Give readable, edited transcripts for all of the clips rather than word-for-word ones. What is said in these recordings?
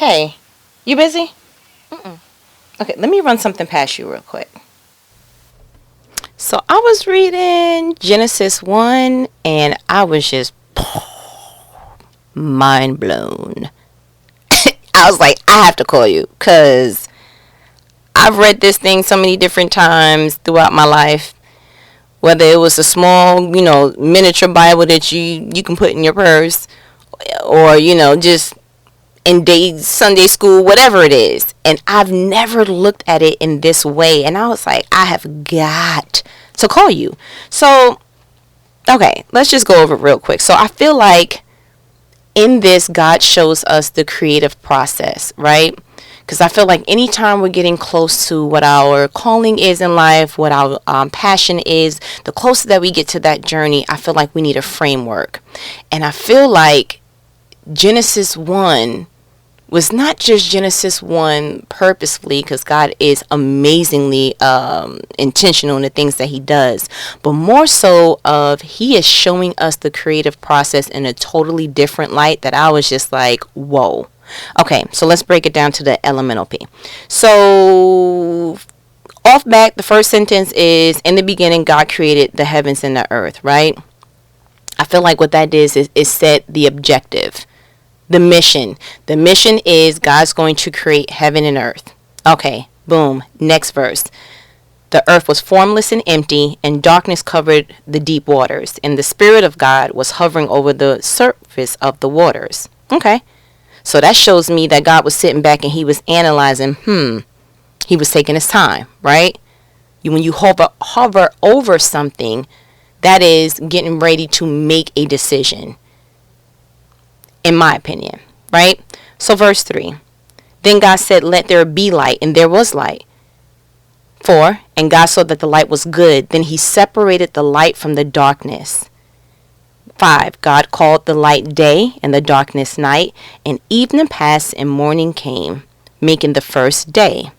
Hey, you busy? Okay, let me run something past you real quick. So I was reading Genesis 1 and I was just mind blown. I was like, I have to call you because I've read this thing so many different times throughout my life. Whether it was a small, miniature Bible that you can put in your purse, or just in Sunday school, whatever it is. And I've never looked at it in this way. And I was like, I have got to call you. So, okay, let's just go over it real quick. So I feel like in this, God shows us the creative process, right? Because I feel like anytime we're getting close to what our calling is in life, what our passion is, the closer that we get to that journey, I feel like we need a framework. And I feel like Genesis 1 was not just Genesis 1 purposefully, because God is amazingly intentional in the things that he does, but more so of he is showing us the creative process in a totally different light that I was just like, whoa. Okay, so let's break it down to the elemental P. So off back, the first sentence is, in the beginning, God created the heavens and the earth, right? I feel like what that is set the objective, the mission. The mission is God's going to create heaven and earth. Okay, boom. Next verse. The earth was formless and empty, and darkness covered the deep waters, and the Spirit of God was hovering over the surface of the waters. Okay. So that shows me that God was sitting back and he was analyzing, he was taking his time, right? When you hover over something, that is getting ready to make a decision, in my opinion, right? So verse 3, then God said, let there be light, and there was light. 4, and God saw that the light was good. Then he separated the light from the darkness. 5, God called the light day and the darkness night, and evening passed and morning came, making the first day.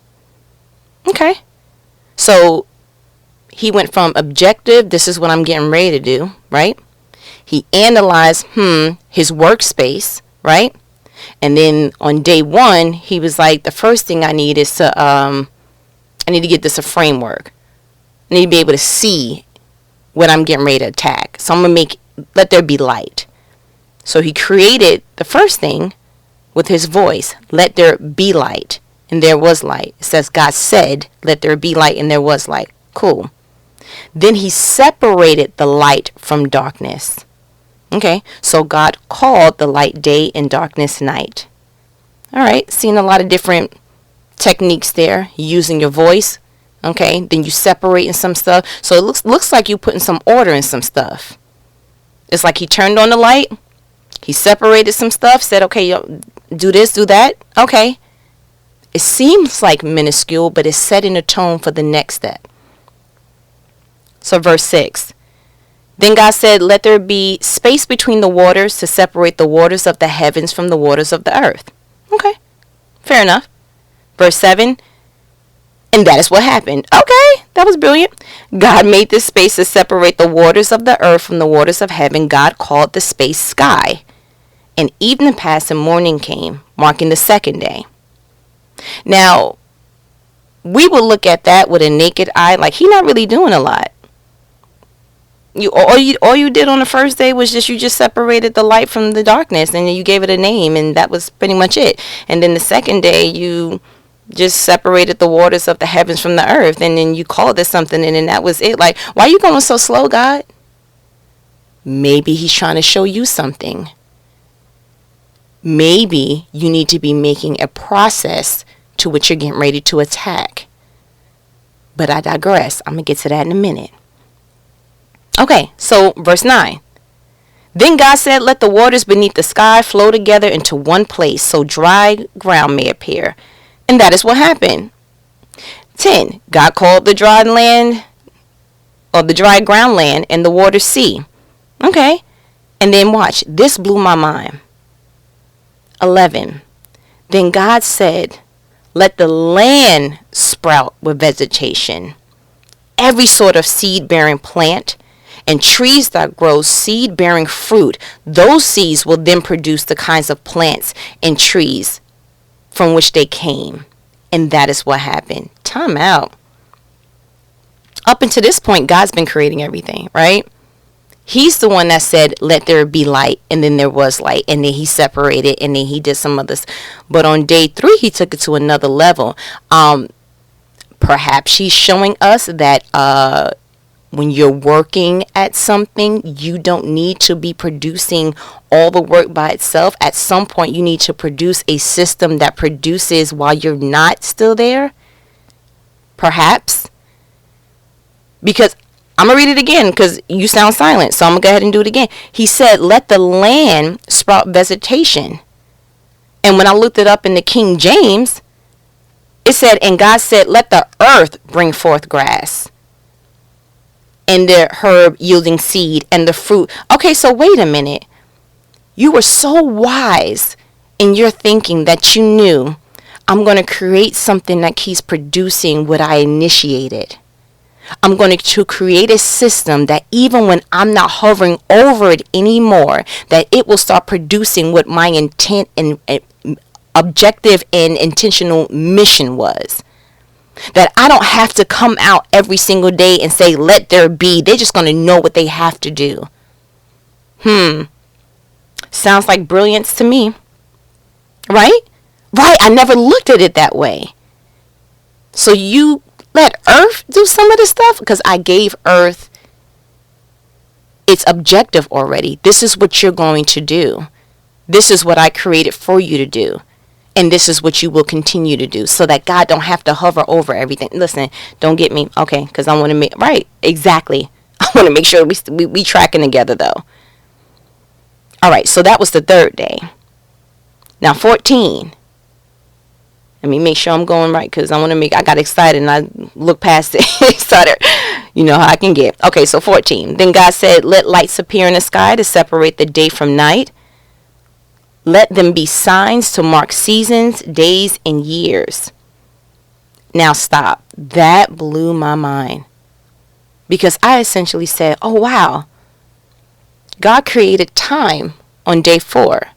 Okay. So he went from objective, this is what I'm getting ready to do, right? He analyzed, his workspace, right? And then on day 1, he was like, the first thing I need is I need to get this a framework. I need to be able to see what I'm getting ready to attack. So I'm going to let there be light. So he created the first thing with his voice, let there be light, and there was light. It says God said, let there be light, and there was light. Cool. Then he separated the light from darkness. Okay, so God called the light day and darkness night. All right, seeing a lot of different techniques there, using your voice. Okay, then you separating some stuff. So it looks like you putting some order in some stuff. It's like he turned on the light, he separated some stuff, said, okay, do this, do that. Okay. It seems like minuscule, but it's setting a tone for the next step. So verse 6, then God said, let there be space between the waters to separate the waters of the heavens from the waters of the earth. Okay, fair enough. Verse 7, and that is what happened. Okay, that was brilliant. God made this space to separate the waters of the earth from the waters of heaven. God called the space sky. And evening passed and morning came, marking the second day. Now, we will look at that with a naked eye, like he not really doing a lot. All you did on the first day was you just separated the light from the darkness, and you gave it a name, and that was pretty much it. And then the second day, you just separated the waters of the heavens from the earth, and then you called it something, and then that was it. Like, why are you going so slow, God? Maybe he's trying to show you something. Maybe you need to be making a process to what you're getting ready to attack. But I digress. I'm going to get to that in a minute. Okay, so verse 9. Then God said, let the waters beneath the sky flow together into one place, so dry ground may appear. And that is what happened. 10. God called the dry land, or the dry ground land, and the water sea. Okay. And then watch. This blew my mind. 11. Then God said, let the land sprout with vegetation, every sort of seed-bearing plant, and trees that grow seed-bearing fruit. Those seeds will then produce the kinds of plants and trees from which they came. And that is what happened. Time out. Up until this point, God's been creating everything, right? He's the one that said, let there be light, and then there was light, and then he separated, and then he did some others. But on day 3, he took it to another level. Perhaps he's showing us that when you're working at something, you don't need to be producing all the work by itself. At some point, you need to produce a system that produces while you're not still there. Perhaps. Because I'm going to read it again because you sound silent. So I'm going to go ahead and do it again. He said, let the land sprout vegetation. And when I looked it up in the King James, it said, and God said, let the earth bring forth grass, and the herb yielding seed, and the fruit. Okay, so wait a minute. You were so wise in your thinking that you knew, I'm going to create something that keeps producing what I initiated. I'm going to create a system that even when I'm not hovering over it anymore, that it will start producing what my intent and objective and intentional mission was. That I don't have to come out every single day and say, let there be. They're just going to know what they have to do. Sounds like brilliance to me. Right? Right. I never looked at it that way. So you let Earth do some of the stuff? Because I gave Earth its objective already. This is what you're going to do. This is what I created for you to do. And this is what you will continue to do, so that God don't have to hover over everything. Listen, don't get me. Okay, because I want to make, right, exactly. I want to make sure we tracking together, though. All right, so that was the 3rd day. Now 14. Let me make sure I'm going right, because I got excited and I looked past it. Started, you know how I can get. Okay, so 14. Then God said, let lights appear in the sky to separate the day from night. Let them be signs to mark seasons, days, and years. Now stop. That blew my mind. Because I essentially said, oh wow. God created time on day 4.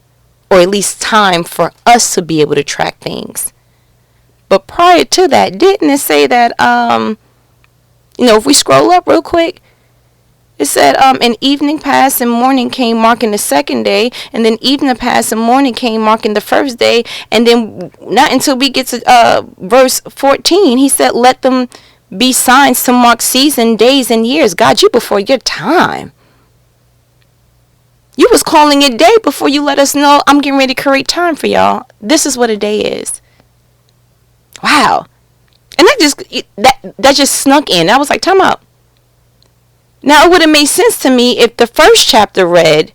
Or at least time for us to be able to track things. But prior to that, didn't it say that, if we scroll up real quick, it said, and evening passed and morning came marking the 2nd day, and then evening passed and morning came marking the 1st day, and then not until we get to verse 14, he said, let them be signs to mark season, days, and years. God, you before your time. You was calling it day before you let us know I'm getting ready to create time for y'all. This is what a day is. Wow. And that just snuck in. I was like, time out. Now, it would have made sense to me if the first chapter read,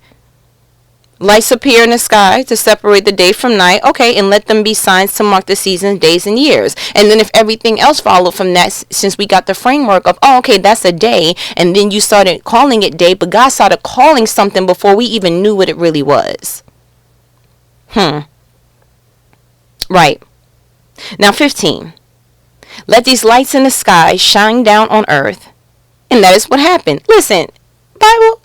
lights appear in the sky to separate the day from night. Okay, and let them be signs to mark the seasons, days, and years. And then if everything else followed from that, since we got the framework of, okay, that's a day. And then you started calling it day, but God started calling something before we even knew what it really was. Right. Now, 15. Let these lights in the sky shine down on earth. And that is what happened. Listen, Bible,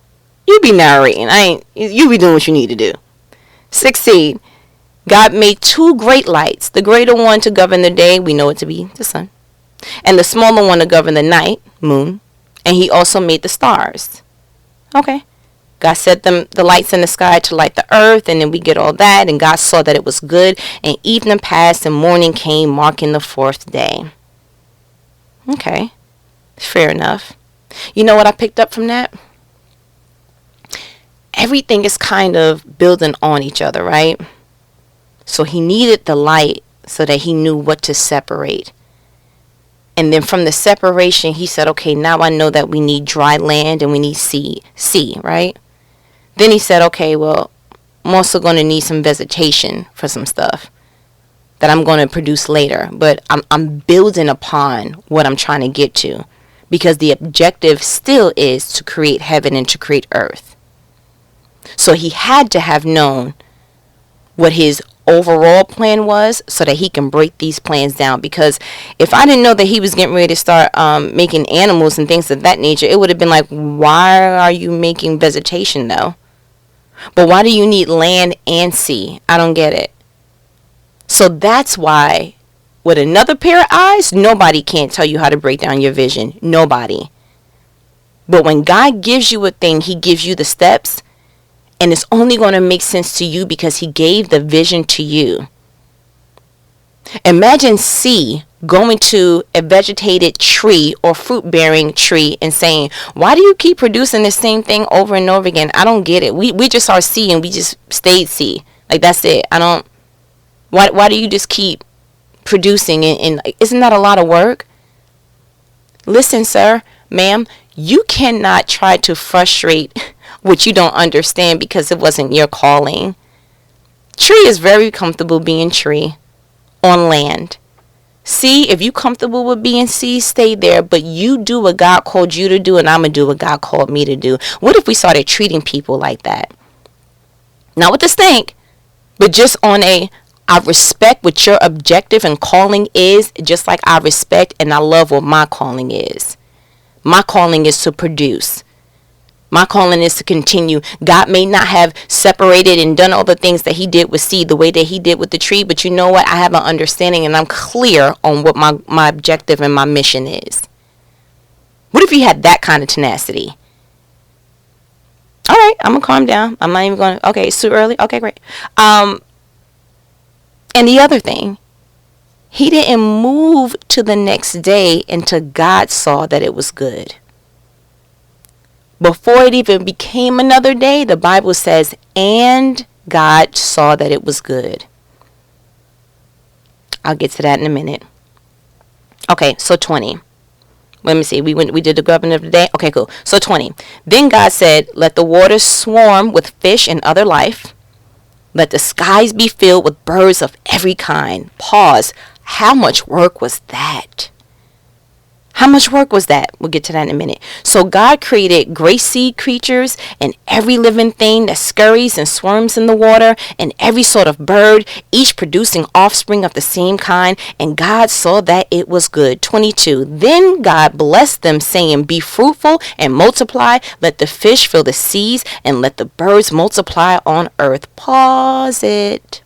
you be narrating. You be doing what you need to do. 16. God made 2 great lights. The greater one to govern the day, we know it to be the sun. And the smaller one to govern the night, moon. And he also made the stars. Okay. God set the lights in the sky to light the earth, and then we get all that. And God saw that it was good. And evening passed and morning came, marking the 4th day. Okay. Fair enough. You know what I picked up from that? Everything is kind of building on each other, right? So he needed the light so that he knew what to separate. And then from the separation, he said, okay, now I know that we need dry land and we need sea, right? Then he said, okay, well, I'm also going to need some vegetation for some stuff that I'm going to produce later. But I'm building upon what I'm trying to get to. Because the objective still is to create heaven and to create earth. So he had to have known what his overall plan was so that he can break these plans down. Because if I didn't know that he was getting ready to start making animals and things of that nature, it would have been like, why are you making vegetation though? But why do you need land and sea? I don't get it. So that's why with another pair of eyes, nobody can tell you how to break down your vision. Nobody. But when God gives you a thing, he gives you the steps, and it's only going to make sense to you because he gave the vision to you. Imagine C going to a vegetated tree or fruit bearing tree and saying, why do you keep producing the same thing over and over again? I don't get it. We just are C and we just stayed C. Like, that's it. Why do you just keep producing and isn't that a lot of work? Listen, sir, ma'am, you cannot try to frustrate what you don't understand because it wasn't your calling. Tree is very comfortable being tree on land. See, if you comfortable with being C, stay there, but you do what God called you to do, and I'm going to do what God called me to do. What if we started treating people like that? Not with the stink, but just on I respect what your objective and calling is, just like I respect and I love what my calling is. My calling is to produce. My calling is to continue. God may not have separated and done all the things that he did with seed the way that he did with the tree, but you know what? I have an understanding and I'm clear on what my objective and my mission is. What if you had that kind of tenacity? All right, I'm going to calm down. I'm not even going to, okay, it's too early. Okay, great. And the other thing, he didn't move to the next day until God saw that it was good. Before it even became another day, the Bible says, and God saw that it was good. I'll get to that in a minute. Okay, so 20. Let me see. We did the grubbing of the day. Okay, cool. So 20. Then God said, let the waters swarm with fish and other life. Let the skies be filled with birds of every kind. Pause. How much work was that? How much work was that? We'll get to that in a minute. So God created gray sea creatures and every living thing that scurries and swarms in the water and every sort of bird, each producing offspring of the same kind. And God saw that it was good. 22. Then God blessed them, saying, be fruitful and multiply. Let the fish fill the seas and let the birds multiply on earth. Pause it.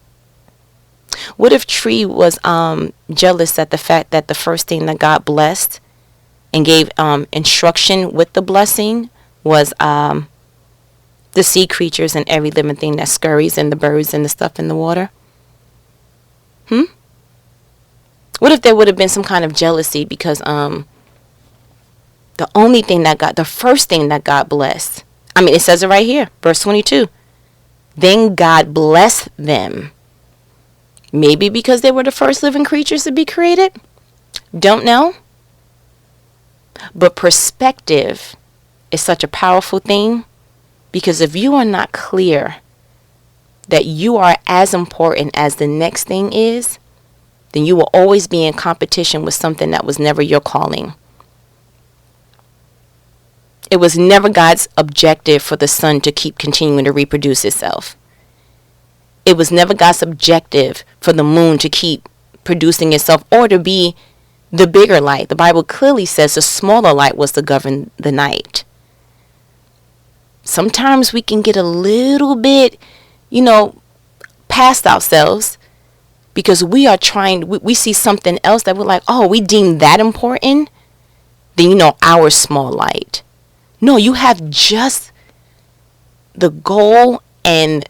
What if tree was jealous at the fact that the first thing that God blessed and gave instruction with the blessing was the sea creatures and every living thing that scurries and the birds and the stuff in the water? What if there would have been some kind of jealousy because the first thing that God blessed, it says it right here, verse 22. Then God blessed them. Maybe because they were the first living creatures to be created? Don't know. But perspective is such a powerful thing, because if you are not clear that you are as important as the next thing is, then you will always be in competition with something that was never your calling. It was never God's objective for the sun to keep continuing to reproduce itself. It was never God's objective for the moon to keep producing itself or to be the bigger light. The Bible clearly says the smaller light was to govern the night. Sometimes we can get a little bit, past ourselves because we see something else that we're like, oh, we deem that important. Then, our small light. No, you have just the goal and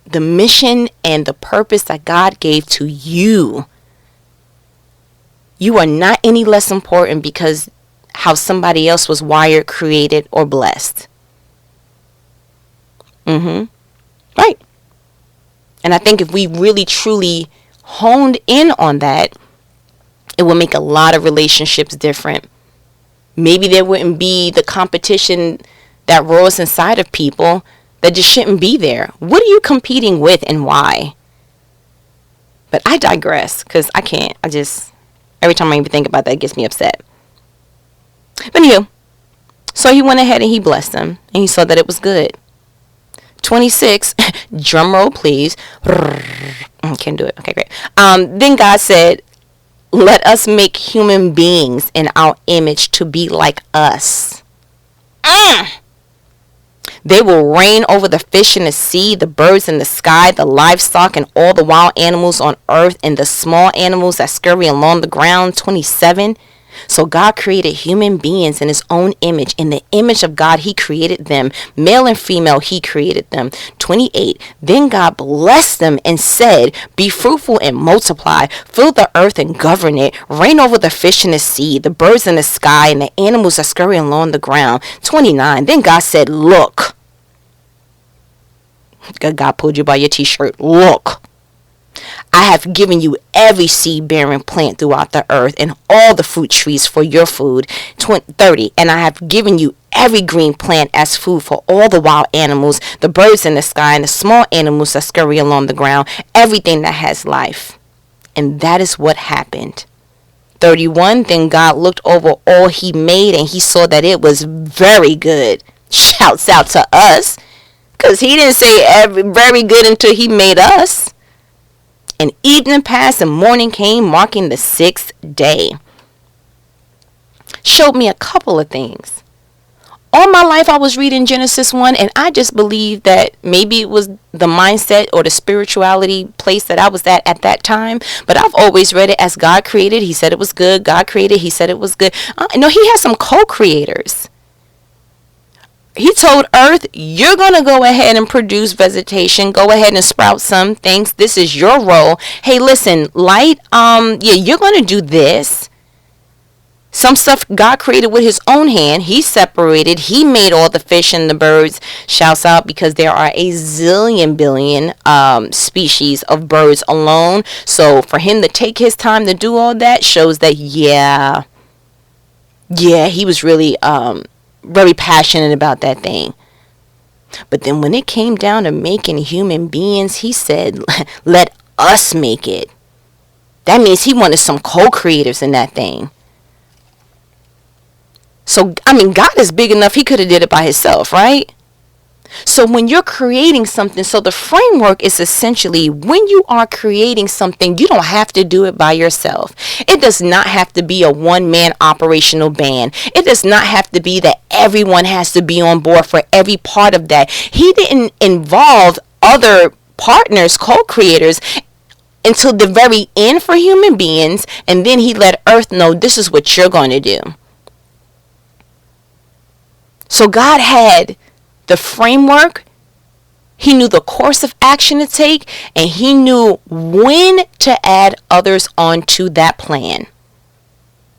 the mission and the purpose that God gave to you. You are not any less important because how somebody else was wired, created, or blessed. Right. And I think if we really truly honed in on that, it will make a lot of relationships different. Maybe there wouldn't be the competition that roars inside of people that just shouldn't be there. What are you competing with and why? But I digress because I can't. Every time I even think about that, it gets me upset. But anywho, so he went ahead and he blessed them, and he saw that it was good. 26, drum roll please. Can't do it. Okay, great. Then God said, let us make human beings in our image to be like us. They will reign over the fish in the sea, the birds in the sky, the livestock, and all the wild animals on earth, and the small animals that scurry along the ground. 27. So God created human beings in his own image. In the image of God, he created them. Male and female, he created them. 28. Then God blessed them and said, be fruitful and multiply, fill the earth and govern it, reign over the fish in the sea, the birds in the sky, and the animals that scurry along the ground. 29. Then God said, look. God pulled you by your t-shirt. Look. I have given you every seed-bearing plant throughout the earth and all the fruit trees for your food. 30. And I have given you every green plant as food for all the wild animals, the birds in the sky, and the small animals that scurry along the ground, everything that has life. And that is what happened. 31. Then God looked over all he made, and he saw that it was very good. Shouts out to us, because he didn't say very good until he made us. And evening passed and morning came, marking the 6th day. Showed me a couple of things. All my life I was reading Genesis 1, and I just believed that maybe it was the mindset or the spirituality place that I was at that time. But I've always read it as God created, he said it was good. God created, he said it was good. No, he has some co-creators. He told earth, you're going to go ahead and produce vegetation. Go ahead and sprout some things. This is your role. Hey, listen, light, you're going to do this. Some stuff God created with his own hand. He separated. He made all the fish and the birds. Shouts out, because there are a zillion billion species of birds alone. So for him to take his time to do all that shows that, yeah, he was really very passionate about that thing. But then when it came down to making human beings, he said, let us make it. That means he wanted some co-creators in that thing. So, God is big enough, he could have did it by himself, right? So when you're creating something, so the framework is essentially, when you are creating something, you don't have to do it by yourself. It does not have to be a one-man operational band. It does not have to be that everyone has to be on board for every part of that. He didn't involve other partners, co-creators, until the very end for human beings, and then he let earth know this is what you're going to do. So God had the framework, he knew the course of action to take, and he knew when to add others onto that plan.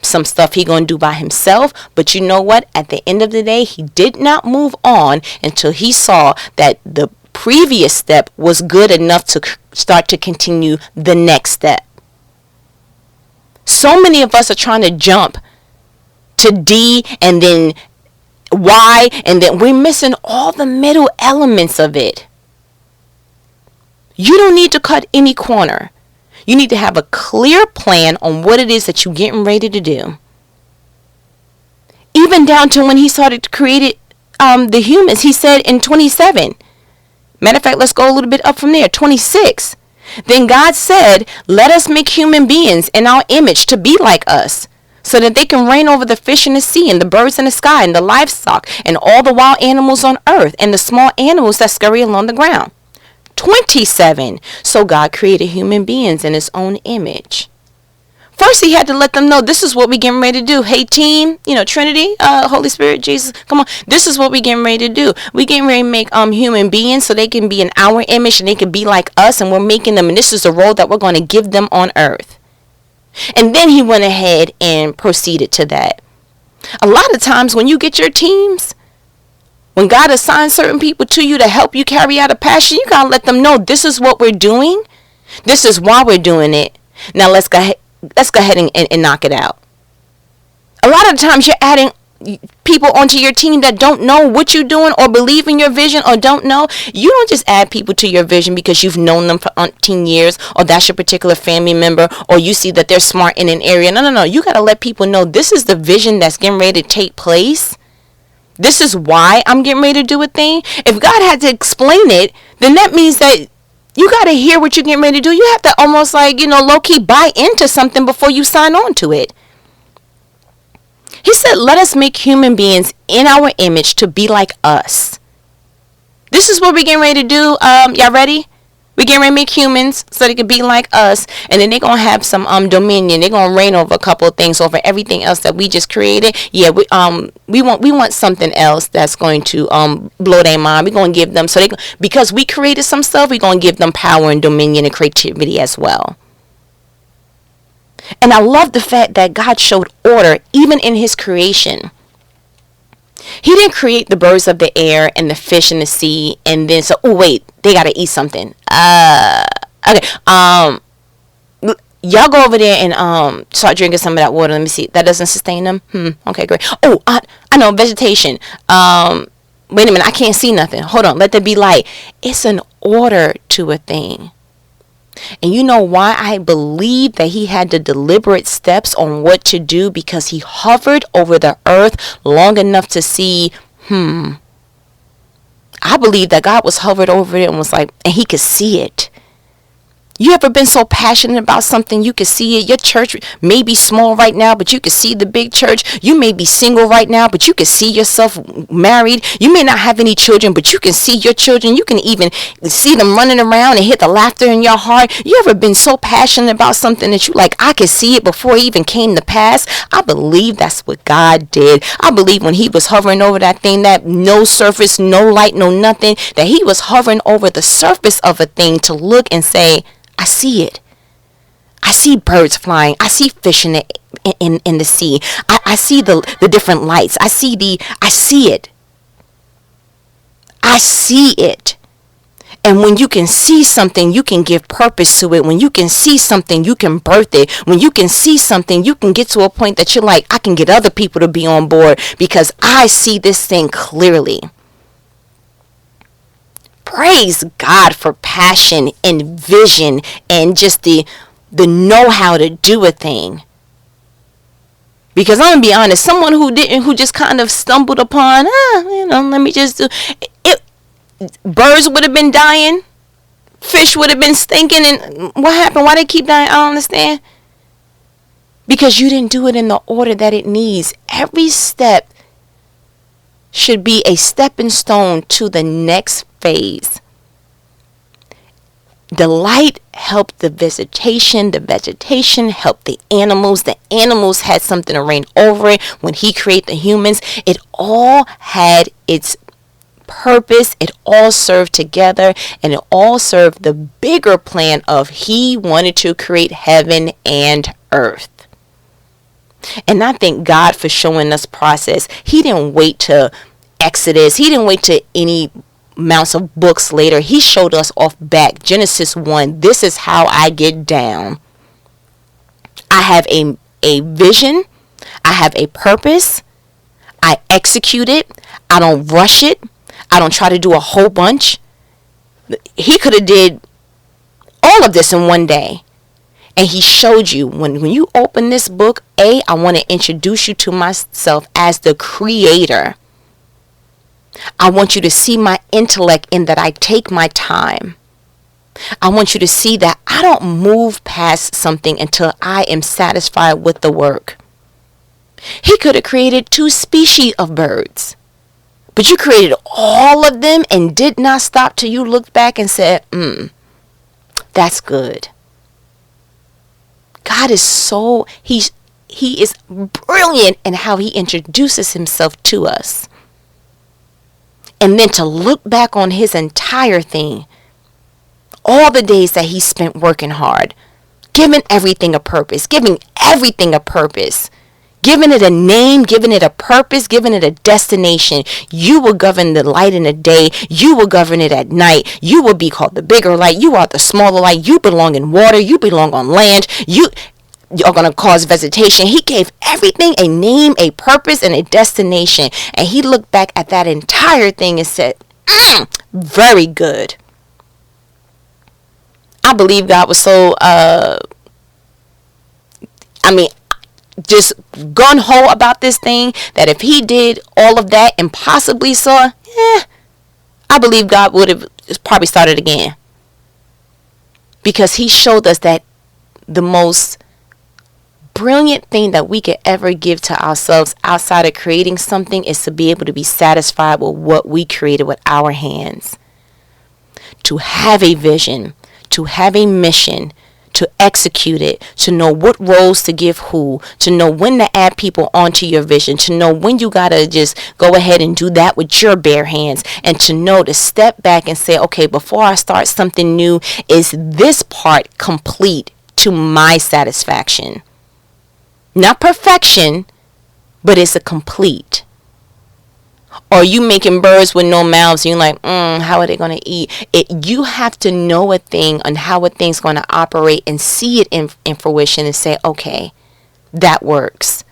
Some stuff he gonna do by himself, but you know what? At the end of the day, he did not move on until he saw that the previous step was good enough to start to continue the next step. So many of us are trying to jump to D and then why, and then we're missing all the middle elements of it. You don't need to cut any corner. You need to have a clear plan on what it is that you're getting ready to do. Even down to when he started to create the humans, he said in 27. Matter of fact, let's go a little bit up from there. 26. Then God said, let us make human beings in our image to be like us, so that they can reign over the fish in the sea and the birds in the sky and the livestock and all the wild animals on earth and the small animals that scurry along the ground. 27. So God created human beings in his own image. First, he had to let them know this is what we're getting ready to do. Hey, team, Trinity, Holy Spirit, Jesus, come on. This is what we're getting ready to do. We're getting ready to make human beings so they can be in our image and they can be like us, and we're making them, and this is the role that we're going to give them on earth. And then he went ahead and proceeded to that. A lot of times when you get your teams, when God assigns certain people to you to help you carry out a passion, you got to let them know this is what we're doing. This is why we're doing it. Now let's go ahead and knock it out. A lot of times you're adding people onto your team that don't know what you're doing or believe in your vision or don't know. You don't just add people to your vision because you've known them for 18 years or that's your particular family member or you see that they're smart in an area. No. You got to let people know this is the vision that's getting ready to take place. This is why I'm getting ready to do a thing. If God had to explain it, then that means that you got to hear what you're getting ready to do. You have to almost low-key buy into something before you sign on to it. He said, let us make human beings in our image to be like us. This is what we're getting ready to do. Y'all ready? We getting ready to make humans so they can be like us, and then they're gonna have some dominion. They're gonna reign over a couple of things, over everything else that we just created. Yeah, we want something else that's going to blow their mind. We're gonna give them, so they, because we created some stuff, we're gonna give them power and dominion and creativity as well. And I love the fact that God showed order even in his creation. He didn't create the birds of the air and the fish in the sea and then oh wait, they gotta eat something. Okay. Y'all go over there and start drinking some of that water. Let me see. That doesn't sustain them. Okay, great. Oh, I know, vegetation. Wait a minute, I can't see nothing. Hold on, let there be light. It's an order to a thing. And you know why I believe that he had the deliberate steps on what to do? Because he hovered over the earth long enough to see, I believe that God was hovered over it and was like, and he could see it. You ever been so passionate about something you can see it? Your church may be small right now, but you can see the big church. You may be single right now, but you can see yourself married. You may not have any children, but you can see your children. You can even see them running around and hit the laughter in your heart. You ever been so passionate about something that you like, I could see it before it even came to pass? I believe that's what God did. I believe when he was hovering over that thing, that no surface, no light, no nothing, that he was hovering over the surface of a thing to look and say, I see it. I see birds flying. I see fish in the sea. I see the different lights. I see it. I see it. And when you can see something, you can give purpose to it. When you can see something, you can birth it. When you can see something, you can get to a point that you're like, I can get other people to be on board because I see this thing clearly. Praise God for passion and vision and just the know-how to do a thing. Because I'm going to be honest, someone who just kind of stumbled upon, let me just do it. Birds would have been dying. Fish would have been stinking. And what happened? Why they keep dying? I don't understand. Because you didn't do it in the order that it needs. Every step should be a stepping stone to the next phase. The light helped the vegetation helped the animals had something to reign over it. When he created the humans, it all had its purpose, it all served together, and it all served the bigger plan of he wanted to create heaven and earth. And I thank God for showing us process. He didn't wait to Exodus. He didn't wait to any amounts of books later. He showed us off back. Genesis 1. This is how I get down. I have a vision. I have a purpose. I execute it. I don't rush it. I don't try to do a whole bunch. He could have did all of this in one day. And he showed you, when you open this book, I want to introduce you to myself as the creator. I want you to see my intellect in that I take my time. I want you to see that I don't move past something until I am satisfied with the work. He could have created 2 species of birds, but you created all of them and did not stop till you looked back and said, that's good. God is he is brilliant in how he introduces himself to us. And then to look back on his entire thing, all the days that he spent working hard, giving everything a purpose, giving it a name, giving it a purpose, giving it a destination. You will govern the light in the day. You will govern it at night. You will be called the bigger light. You are the smaller light. You belong in water. You belong on land. You're going to cause vegetation. He gave everything a name, a purpose, and a destination. And he looked back at that entire thing and said, very good. I believe God was so, just gun-ho about this thing, that if he did all of that and possibly saw, I believe God would have probably started again. Because he showed us that the most brilliant thing that we could ever give to ourselves outside of creating something is to be able to be satisfied with what we created with our hands. to have a vision, to have a mission, to execute it, to know what roles to give who, to know when to add people onto your vision, to know when you gotta just go ahead and do that with your bare hands, and to know to step back and say, okay, before I start something new, is this part complete to my satisfaction? Not perfection, but is it complete? Or you making birds with no mouths and you're like, how are they going to eat? You have to know a thing and how a thing's going to operate and see it in fruition and say, okay, that works.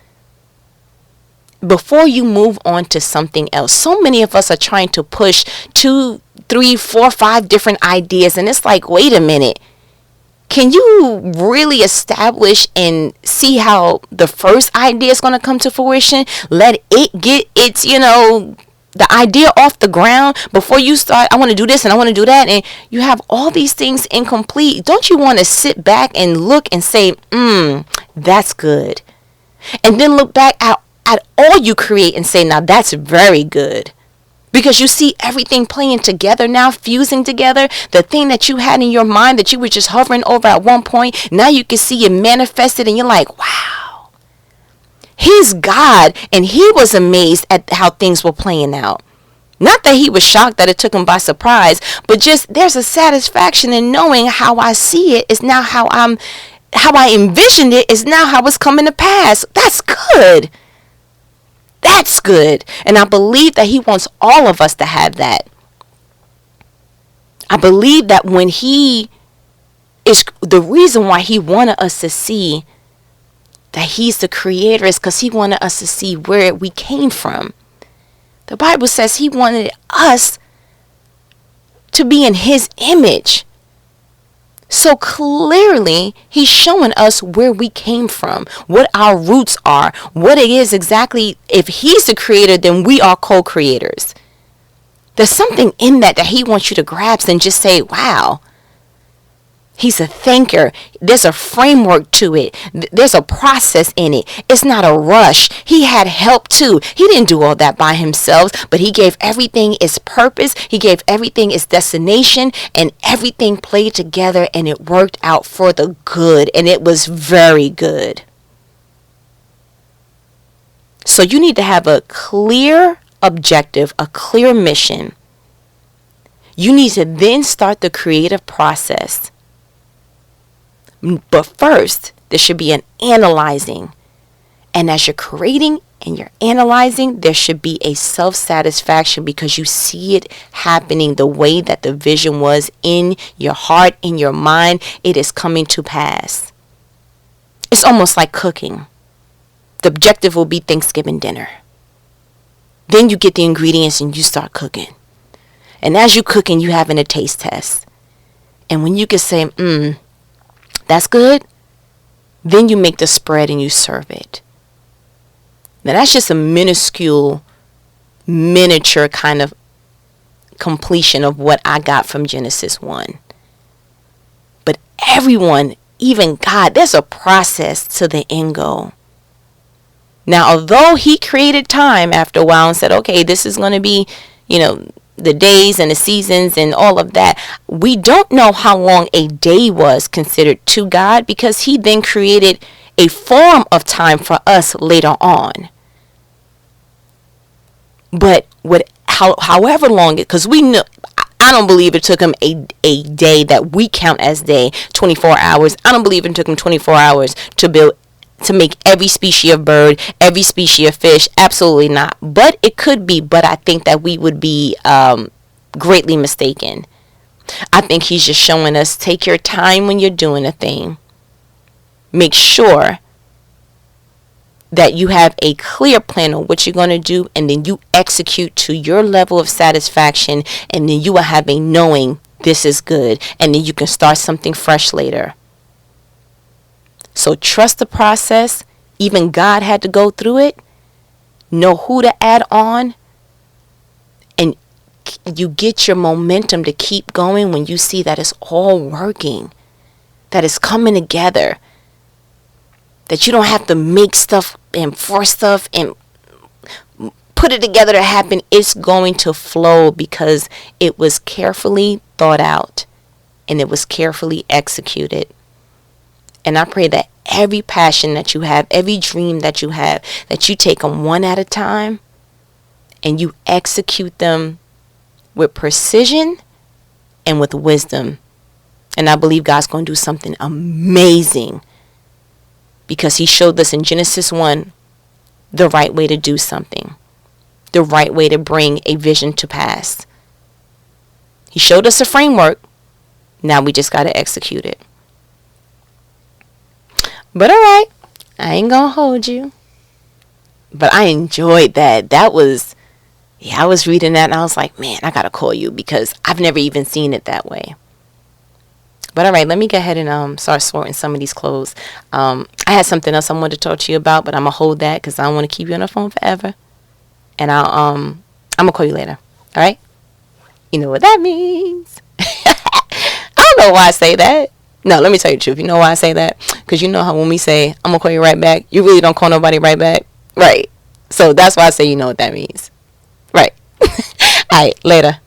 Before you move on to something else, so many of us are trying to push 2, 3, 4, 5 different ideas. And it's like, wait a minute. Can you really establish and see how the first idea is going to come to fruition? Let it get its, the idea off the ground before you start, I want to do this and I want to do that. And you have all these things incomplete. Don't you want to sit back and look and say, that's good. And then look back at all you create and say, now that's very good. Because you see everything playing together now, fusing together. The thing that you had in your mind that you were just hovering over at one point, now you can see it manifested and you're like, wow. He's God, and he was amazed at how things were playing out. Not that he was shocked that it took him by surprise, but just there's a satisfaction in knowing how I see it is now how I envisioned it is now how it's coming to pass. That's good. That's good. And I believe that he wants all of us to have that. I believe that when he is the reason why he wanted us to see that he's the creator is because he wanted us to see where we came from. The Bible says he wanted us to be in his image. So clearly, he's showing us where we came from, what our roots are, what it is exactly. If he's the creator, then we are co-creators. There's something in that he wants you to grasp and just say, wow. He's a thinker. There's a framework to it. There's a process in it. It's not a rush. He had help too. He didn't do all that by himself, but he gave everything its purpose. He gave everything its destination, and everything played together, and it worked out for the good, and it was very good. So you need to have a clear objective, a clear mission. You need to then start the creative process. But first, there should be an analyzing. And as you're creating and you're analyzing, there should be a self-satisfaction because you see it happening the way that the vision was in your heart, in your mind. It is coming to pass. It's almost like cooking. The objective will be Thanksgiving dinner. Then you get the ingredients and you start cooking. And as you're cooking, you're having a taste test. And when you can say, that's good, then you make the spread and you serve it. Now that's just a minuscule, miniature kind of completion of what I got from Genesis 1. But everyone, even God, there's a process to the end goal. Now, although he created time after a while and said, okay, this is going to be, the days and the seasons and all of that, we don't know how long a day was considered to God because he then created a form of time for us later on. But however long because we know, I don't believe it took him a day that we count as day, 24 hours. I don't believe it took him 24 hours to make every species of bird, every species of fish. Absolutely not. But it could be. But I think that we would be greatly mistaken. I think he's just showing us, take your time when you're doing a thing. Make sure that you have a clear plan on what you're going to do, and then you execute to your level of satisfaction, and then you will have a knowing this is good, and then you can start something fresh later. So trust the process. Even God had to go through it. Know who to add on. And you get your momentum to keep going when you see that it's all working. That it's coming together. That you don't have to make stuff and force stuff and put it together to happen, it's going to flow because it was carefully thought out and it was carefully executed. And I pray that every passion that you have, every dream that you have, that you take them one at a time and you execute them with precision and with wisdom. And I believe God's going to do something amazing because he showed us in Genesis 1 the right way to do something, the right way to bring a vision to pass. He showed us a framework. Now we just got to execute it. But all right, I ain't going to hold you. But I enjoyed that. I was reading that and I was like, man, I got to call you because I've never even seen it that way. But all right, let me go ahead and start sorting some of these clothes. I had something else I wanted to talk to you about, but I'm going to hold that because I don't want to keep you on the phone forever. And I'm going to call you later. All right? You know what that means. I don't know why I say that. No, let me tell you the truth. You know why I say that? Because you know how when we say, I'm going to call you right back, you really don't call nobody right back. Right. So that's why I say you know what that means. Right. All right, later.